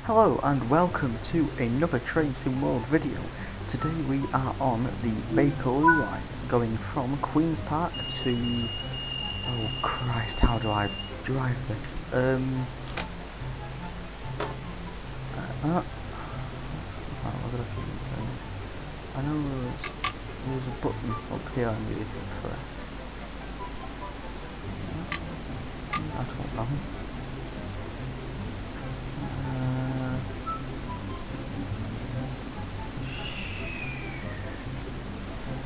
Hello and welcome to another Train Sim World video. Today we are on the Bakerloo Line, going from Queen's Park to... Oh Christ, how do I drive this? I know there's a button up here I need to press. I don't know.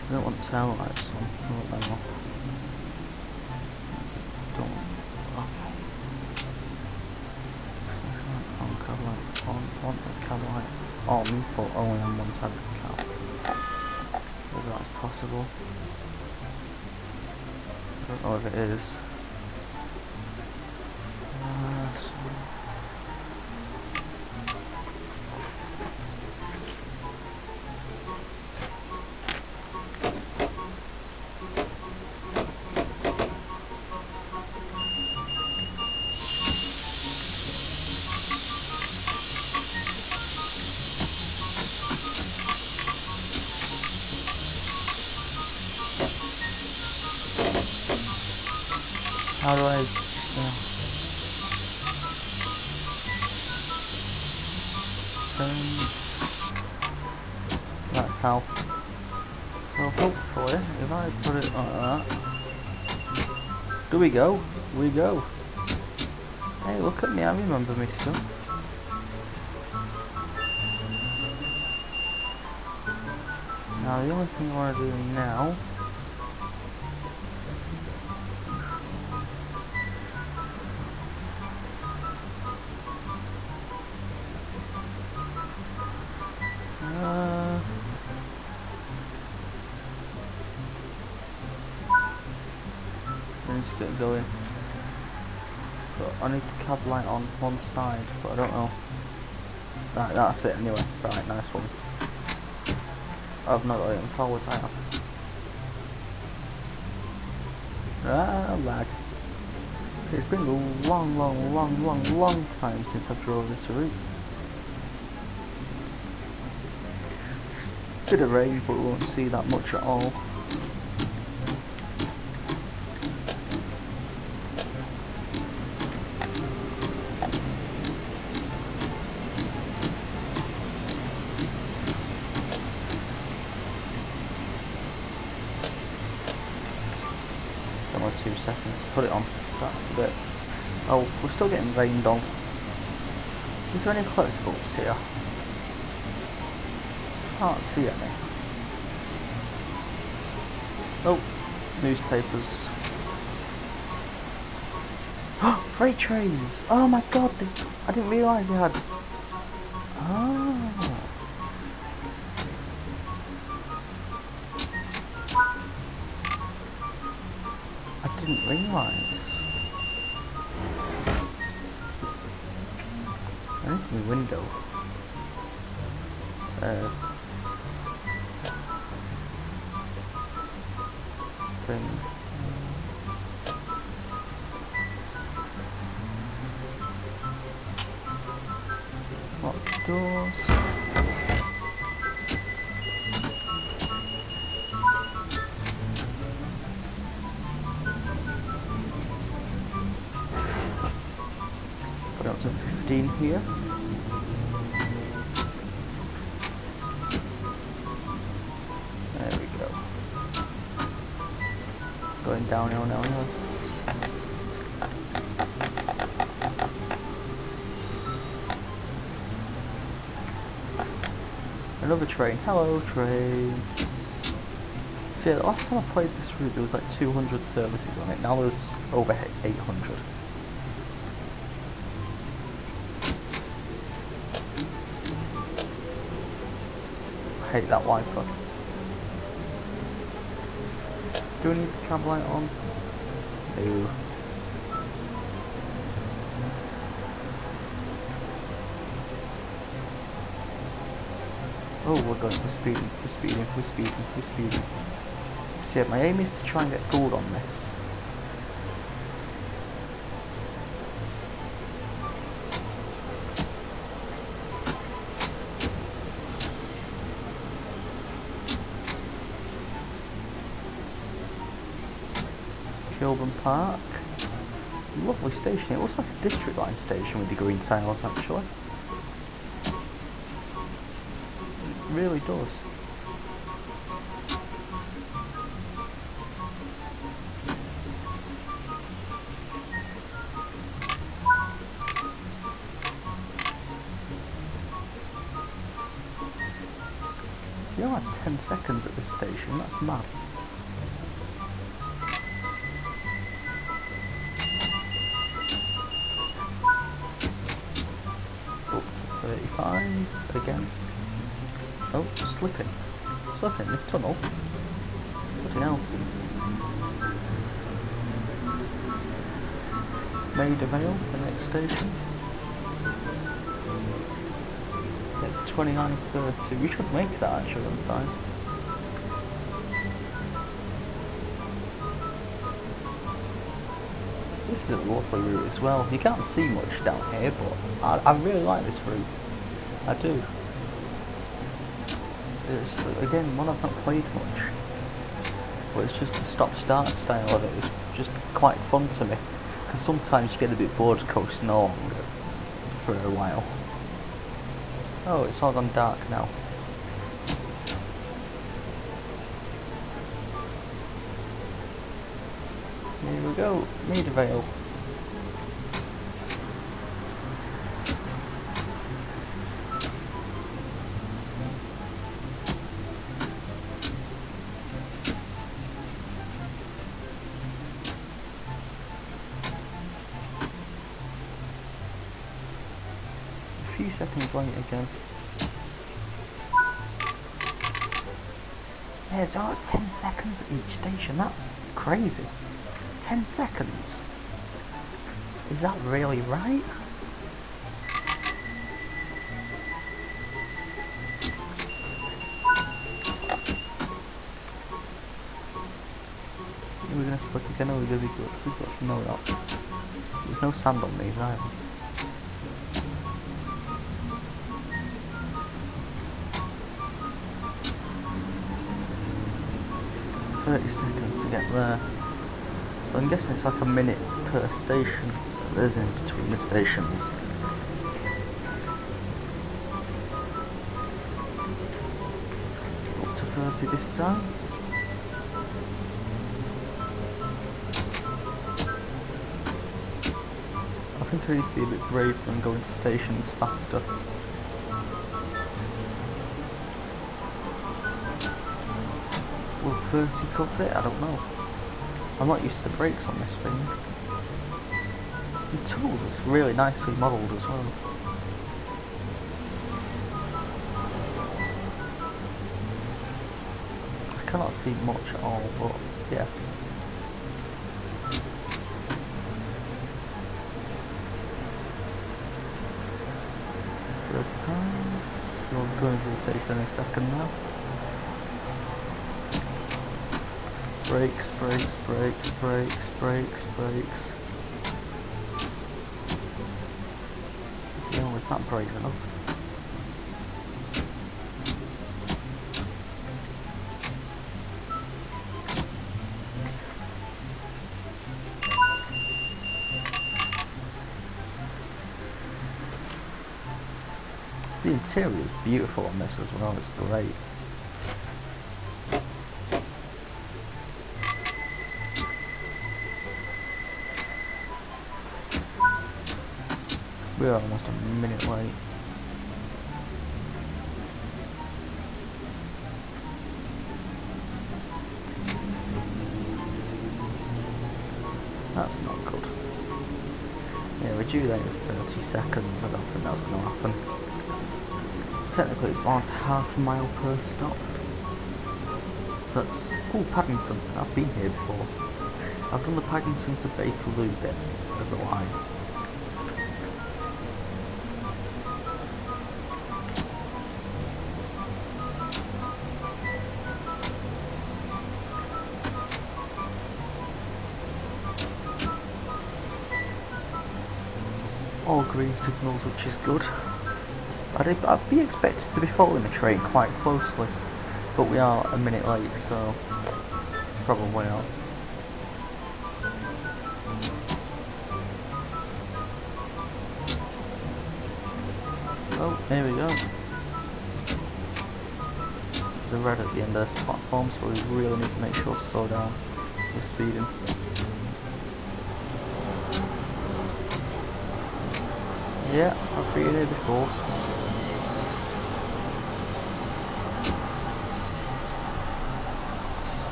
I don't want tail lights on. I want them off. Don't. I want the cab light on, but only on one side of the cab. Whether that's possible. I don't know if it is. How do I... that's how. So hopefully, if I put it like that... Do we go? We go. Hey, look at me, I remember me stuff. Now the only thing I want to do now... let's get going. But I need the cab light on one side, but I don't know. Right, that's it anyway. Right, nice one. I've not got it in forward, I have. Lag. It's been a long time since I've drove this route. Bit of rain, but we won't see that much at all. Only 2 seconds to put it on. That's a bit... Oh, we're still getting rained on. Is there any collectibles here? Can't see any. Oh, newspapers. Freight trains! Oh my god, I didn't realise they had... Oh. I didn't realise. I need my window. Thing. Lock doors. Put it up to 15 here. There we go. Going downhill now. Another train. Hello, train. So yeah, the last time I played this route there was like 200 services on it. Now there's over 800. I hate that wiper. Do we need the cab light on? No. Oh, we're going, we're speeding. So yeah, my aim is to try and get gold on this. Kilburn Park. Lovely station. It looks like a district line station with the green tiles actually. It really does. You only have 10 seconds at this station, that's mad. Up to 35 again. Oh, slipping. Slipping in this tunnel. Bloody hell. Maida Vale, the next station. 29:30. We should make that actually on time. This is a lovely route as well. You can't see much down here, but I really like this route. I do. It's again one I've not played much, but it's just the stop-start style of it is just quite fun to me. Because sometimes you get a bit bored coasting along for a while. Oh, it's all gone dark now. Here we go, Maida Vale. A few seconds late again. Yeah, it's all 10 seconds at each station, that's crazy. 10 seconds? Is that really right? We're gonna slip again, or we're gonna be good? We've got to know that. There's no sand on these either. $30 to get there. So I'm guessing it's like a minute per station that is in between the stations. Up to 30 this time. I think I need to be a bit brave and go into stations faster. Will 30 cut it? I don't know. I'm not used to the brakes on this thing. The tools is really nicely modelled as well. I cannot see much at all, but yeah. We'll go into the station in a second now. Brakes, brakes, brakes, brakes, brakes, brakes. No, it's not brave enough. The interior is beautiful on this as well, it's great. We're almost a minute late. That's not good. Yeah, we're due there in 30 seconds. I don't think that's going to happen. Technically it's about half a mile per stop. So that's... oh, Paddington. I've been here before. I've done the Paddington to Bakerloo bit of the line. All green signals, which is good. I'd be expected to be following the train quite closely, but we are a minute late, so probably not. Oh, here we go. There's a red at the end of this platform, so we really need to make sure to slow down the speeding. Yeah, I've been here before.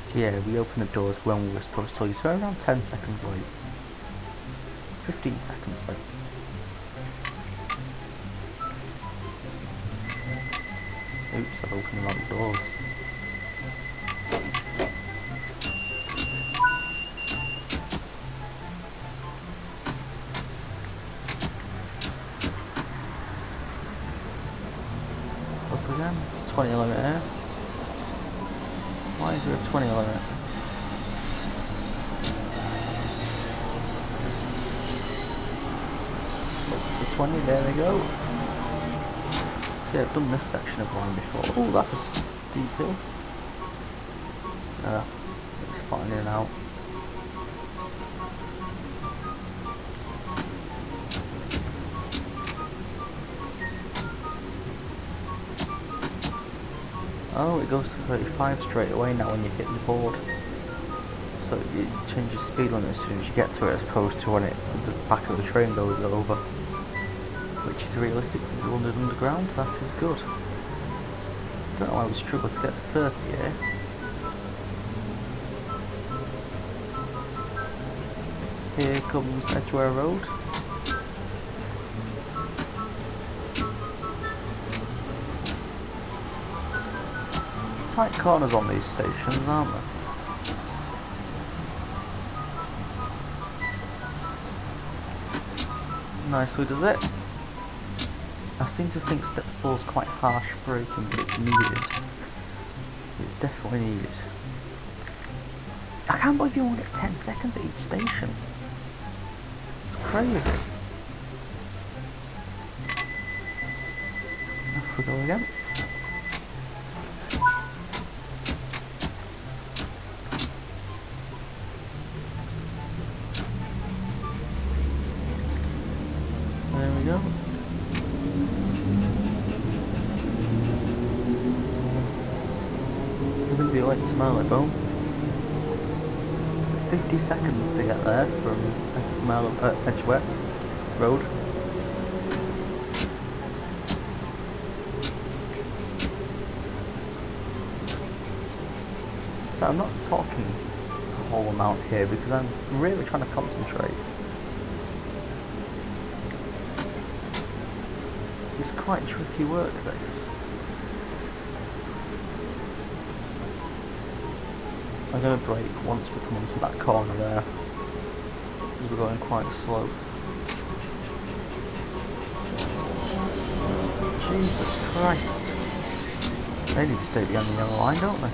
So yeah, we opened the doors when we were supposed to, so around 10 seconds late. 15 seconds late. Oops, I've opened the wrong doors. Up again, 20 limit here. Why is there a 20 limit? Up to 20, there we go. See, I've done this section of line before. Oh, that's a steep hill. It's fine in and out. Oh, it goes to 35 straight away now when you hit the board. So it changes speed limit as soon as you get to it, as opposed to when the back of the train goes over. Which is realistic for the London Underground, that is good. Don't know why we struggle to get to 30 here. Here comes Edgware Road. Tight corners on these stations, aren't there? Nicely does it. I seem to think step 4 is quite harsh braking, but it's needed. It's definitely needed. I can't believe you only get 10 seconds at each station. It's crazy. Off we go again. There we go. We're going to be late to Marylebone. 50 seconds to get there from Edgware Road. So I'm not talking a whole amount here because I'm really trying to concentrate. It's quite tricky work, this. I'm going to brake once we come onto that corner there. We're going quite slow. Jesus Christ. They need to stay behind the yellow line, don't they?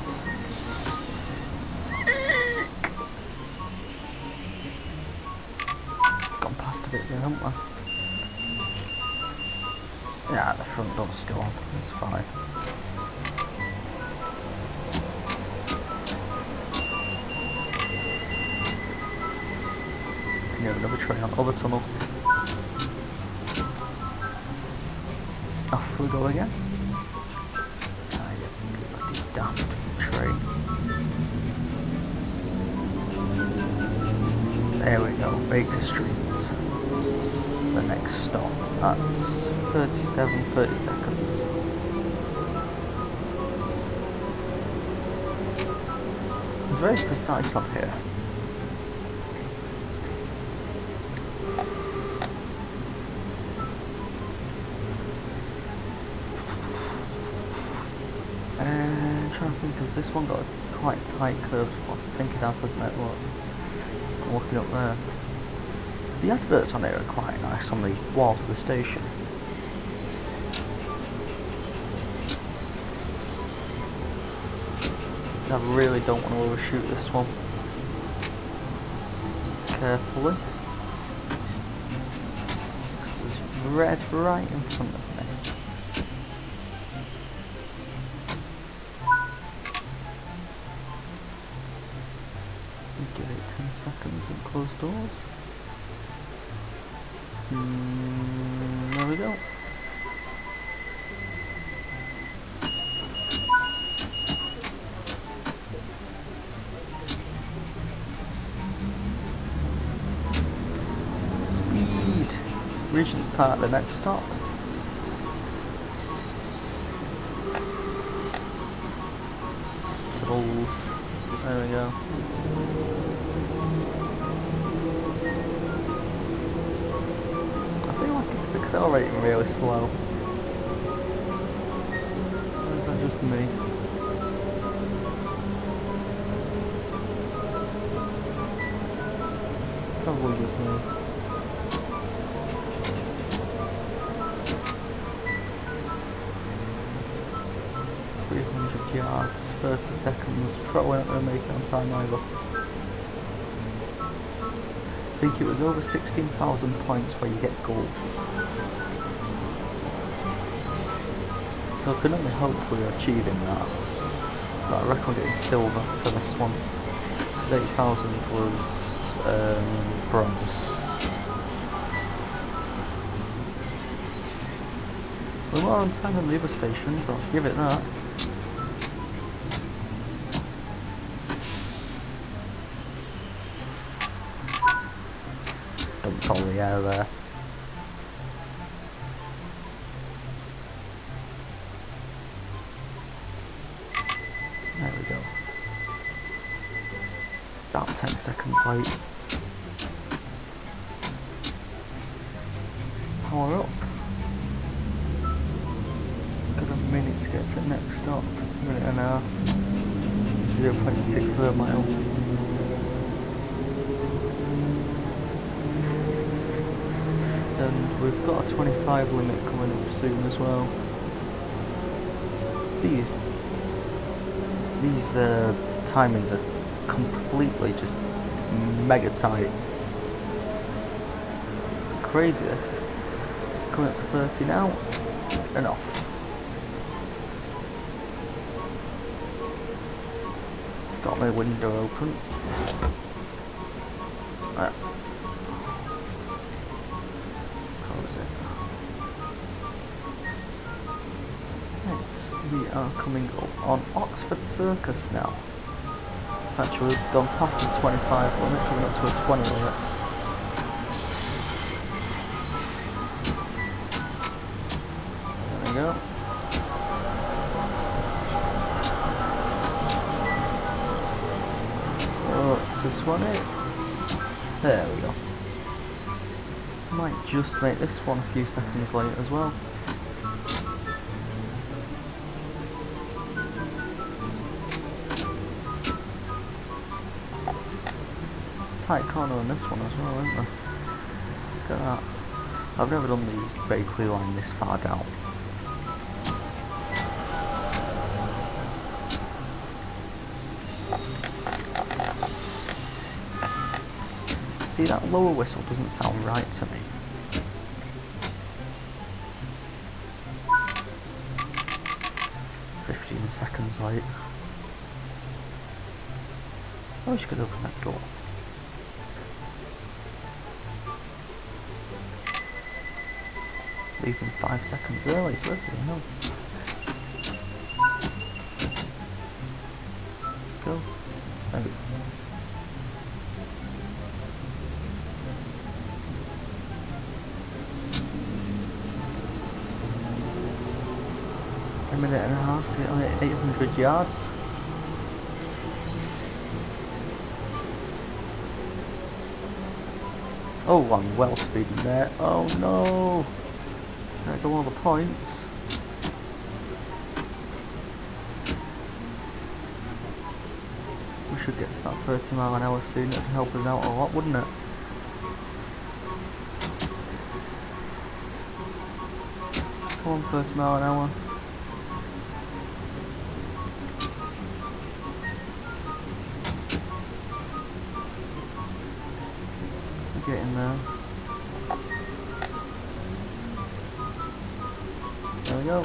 Gone past a bit there, haven't we? Yeah, the front door's still on. It's fine. Another train on other tunnel. Off we go again. Ah, you bloody damned train. There we go, Baker Street's the next stop. That's 30 seconds. It's very precise up here. And trying to think, has this one got a quite tight curve? I think it has, hasn't it? Look, I'm looking up there. The adverts on here are quite nice on the walls of the station. I really don't want to overshoot this one. Carefully. There's red right in front of me. closed doors. There we go. Speed! Regent's Park, the next stop. Tunnels. There we go. It's accelerating really slow. Or is that just me? Probably just me. Yards, 30 seconds, probably not going to make it on time either. I think it was over 16,000 points where you get gold. So I can only hope we're achieving that. But I reckon we're getting silver for this one. 8,000 was bronze. We're more on time than the other stations, I'll give it that. Dumped all the air there. There we go. About 10 seconds late. Power up. Got a minute to get to the next stop. A minute and a half. 0.6 per mile. And we've got a 25 limit coming up soon as well. These timings are completely just mega tight. It's crazy this. Coming up to 30 now, and off. Got my window open. Right. Close it. Right, we are coming up on Oxford Circus now. Actually, we've gone past the 25 limit, coming up to a 20 limit. There we go. Up to 20. There we go. Might just make this one a few seconds late as well. Tight corner on this one as well, isn't there? Look at that. I've never done the Bakerloo Line this far down. See, that lower whistle doesn't sound right to me. "15 seconds late." I wish you could open that door. Leaving 5 seconds early, bloody hell. Go. There we go. A minute and a half to get on 800 yards. Oh, I'm well speeding there. Oh no! There go all the points. We should get to that 30 mile an hour soon. It would help us out a lot, wouldn't it? Come on, 30 mile an hour. We're getting there. There we go.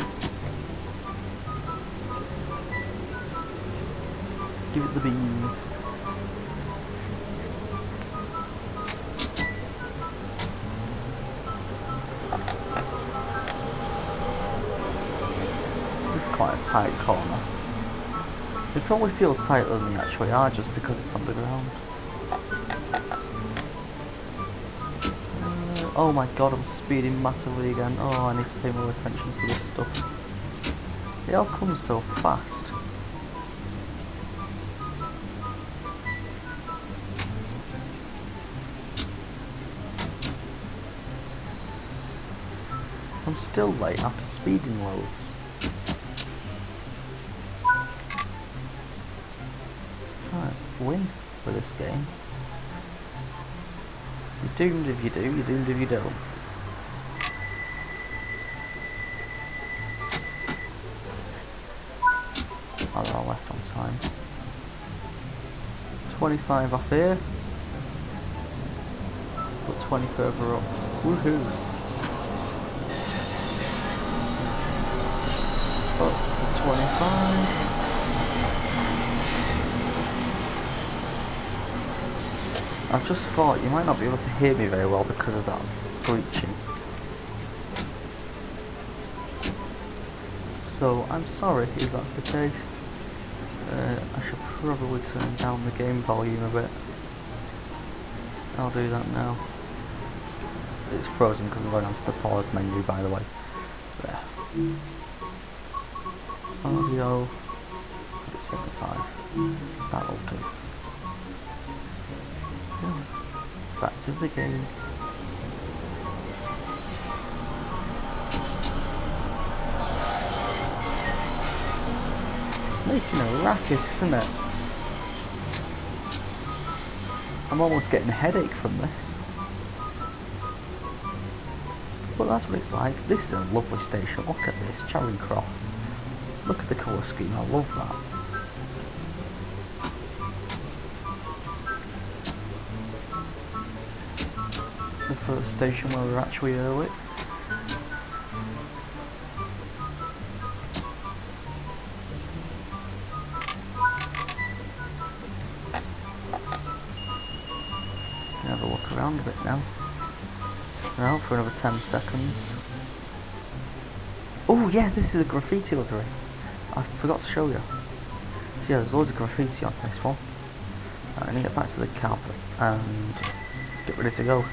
Give it the beans. tight corner. They probably feel tighter than they actually are just because it's on the ground. Oh my god, I'm speeding massively again. Oh, I need to pay more attention to this stuff. It all comes so fast. I'm still late after speeding loads. Right, win for this game. You're doomed if you do, you're doomed if you don't. Oh, they're all left on time. 25 off here. Put 20 further up. Woohoo! Up to 25. I've just thought you might not be able to hear me very well because of that screeching. So I'm sorry if that's the case. I should probably turn down the game volume a bit. I'll do that now. It's frozen because I'm going onto the pause menu, by the way. There. Audio. 75. That'll do. Back to the game. Making a racket, isn't it? I'm almost getting a headache from this. But that's what it's like. This is a lovely station. Look at this, Charing Cross. Look at the colour scheme, I love that. The first station where we're actually early. Have a look around a bit now. Now for another 10 seconds. Oh yeah, this is a graffiti livery. I forgot to show you. So yeah, there's loads of graffiti on this one. I need to get back to the carpet and get ready to go.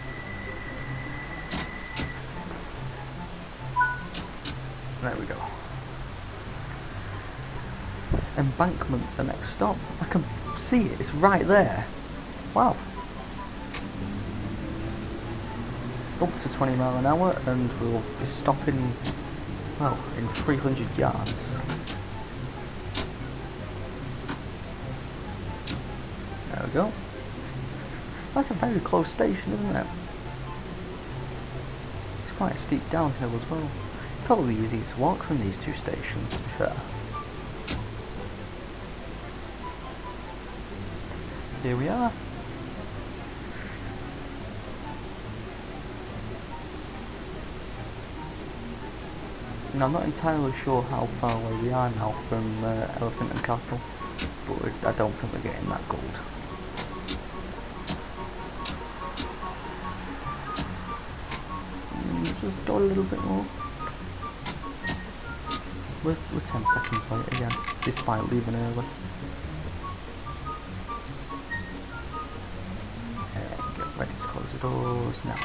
There we go. Embankment, the next stop. I can see it, it's right there. Wow. Up to 20 miles an hour and we'll be stopping, well, in 300 yards. There we go. That's a very close station, isn't it? It's quite a steep downhill as well. Probably easy to walk from these two stations, to be fair. Here we are. And I'm not entirely sure how far away we are now from Elephant and Castle, but I don't think we're getting that gold. Just go a little bit more. We're 10 seconds late again, despite leaving early. Get ready to close the doors now.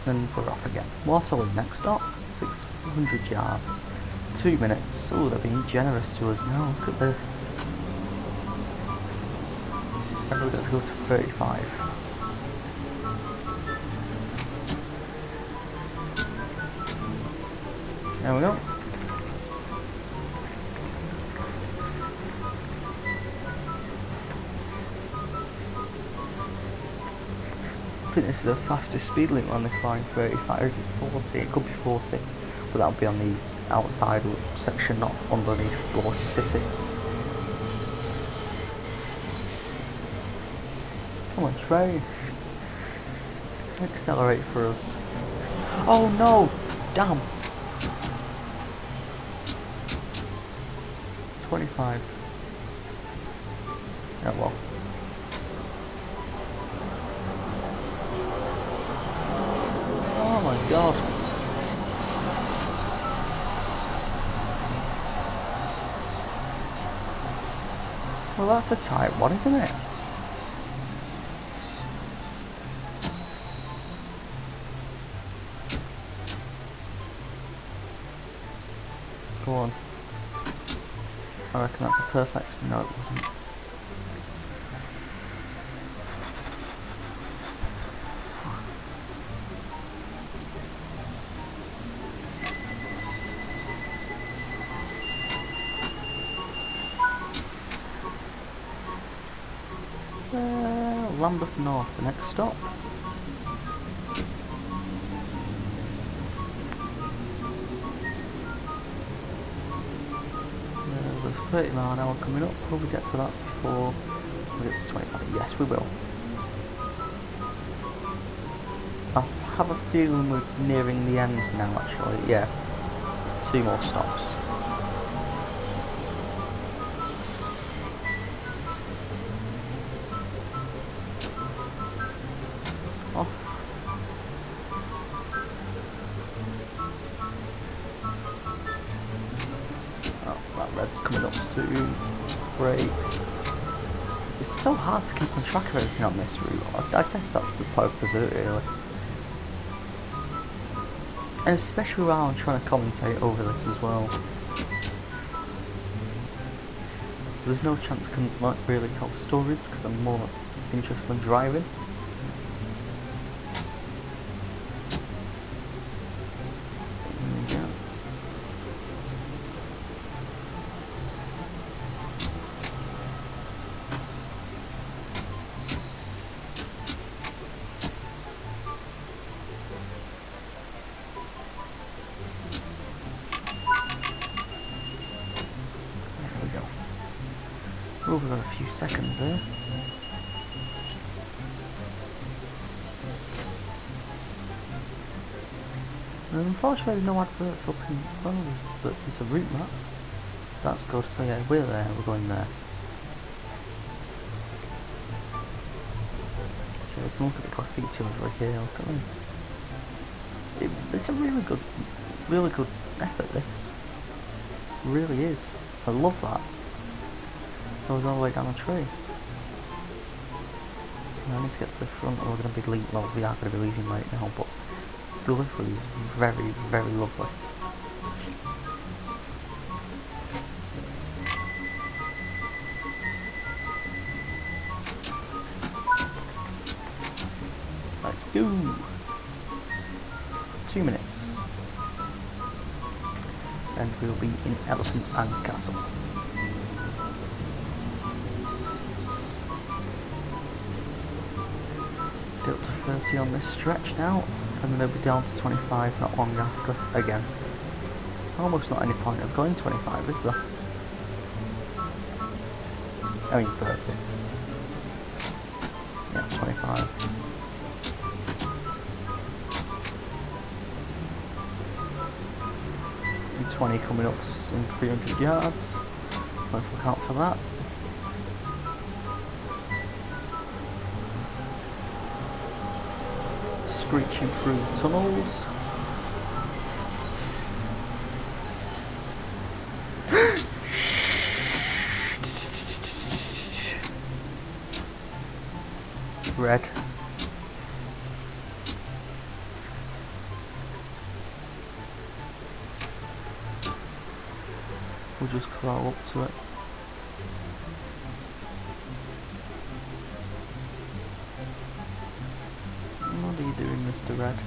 And we're off again. Waterloo next stop, 600 yards, 2 minutes. Oh, they're being generous to us now, look at this. And we're going to go to 35. There we go. I think this is the fastest speed limit on this line, 35, or is it 40? It could be 40, but that'll be on the outside section, not underneath Gorge City. Come on, train. Accelerate for us. Oh no! Damn! 25. Oh well. God. Well, that's a tight one, isn't it? Go on. I reckon that's a perfect... No, it wasn't. Lambeth North, the next stop. There's 30 mile an hour coming up. Will we get to that before we get to 25? Yes, we will. I have a feeling we're nearing the end now, actually. Yeah, 2 more stops. Off. Oh, that red's coming up soon. Brakes. It's so hard to keep on track of everything on this route. I guess that's the purpose of it, really. And especially while I'm trying to commentate over this as well. There's no chance I can like, really tell stories because I'm more interested in driving. We've got a few seconds there. And unfortunately there's no adverts up in well, there's a route map. That's good, so yeah, we're there, we're going there. So we can look at the graffiti over here, look at this. It's a really good effort, this. It really is. I love that. Goes all the way down the tree. I need to get to the front or we're going to be leaving, well we are going to be leaving right now, but the livery is very, very lovely. Let's go! 2 minutes. And we'll be in Elephant and Castle. Up to 30 on this stretch now, and then it'll be down to 25 not long after again. Almost not any point of going 25, is there? I mean 30. Yeah, 25. And 20 coming up in 300 yards. Let's look out for that. Screeching through tunnels. Red. We'll just crawl up to it. What are you doing, Mr. Red?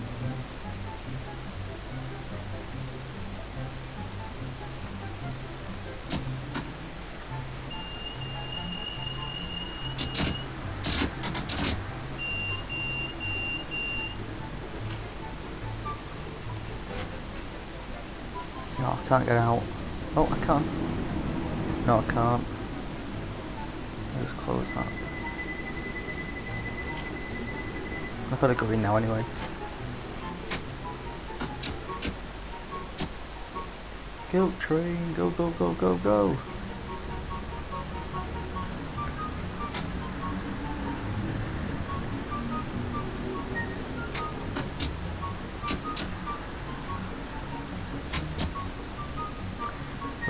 No, I can't get out. Oh, I can. No, I can't. I'll just close that. I've got to go in now anyway. Guilt train, go, go, go, go, go!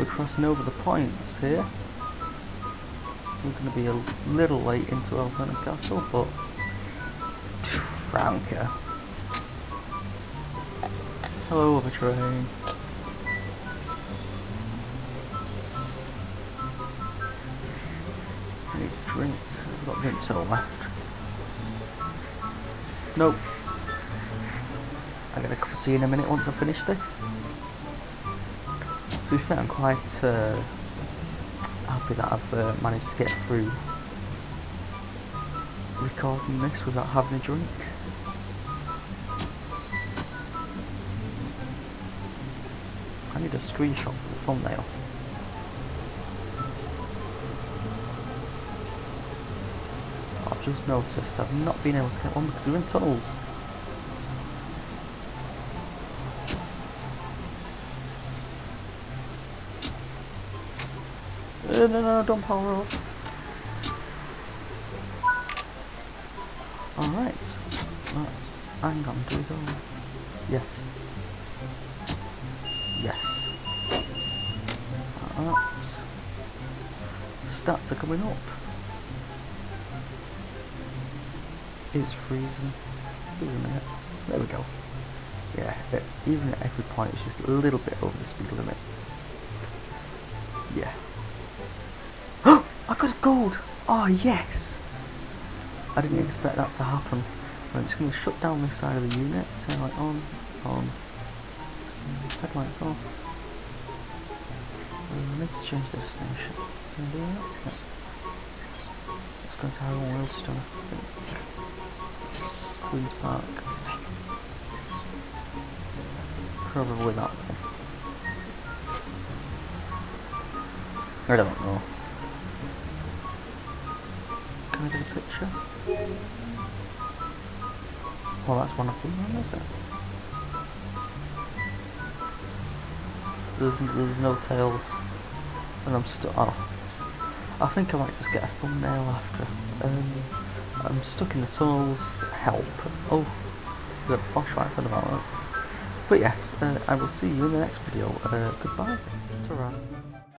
We're crossing over the points here. We're going to be a little late into Eltham Castle, but Franca. Hello, other train. I need a drink. I've got drinks all left. Nope. I'll get a cup of tea in a minute once I finish this. To be fair, I'm quite happy that I've managed to get through recording this without having a drink. I need a screenshot for the thumbnail. I've just noticed I've not been able to get one because we're in tunnels. No, don't power up. Alright, let's hang on, do we go? Yes. Yes. Alright. Stats are coming up. It's freezing. Wait a minute. There we go. Yeah, even at every point it's just a little bit over the speed limit. Yeah. I got gold! Oh yes! I didn't expect that to happen. I'm just going to shut down this side of the unit, turn light on, headlights off. I need to change the destination. Can I do that? Yeah. Let's go to Harrow Wellstone, I think. Queen's Park. Probably that one. I don't know. Can I get a picture? Well, that's one of them, is it? There's no tails. And I'm stuck. Oh. I think I might just get a thumbnail after. I'm stuck in the tunnels. Help. Oh, got a flashlight for the moment. But yes, I will see you in the next video. Goodbye. Ta-ra.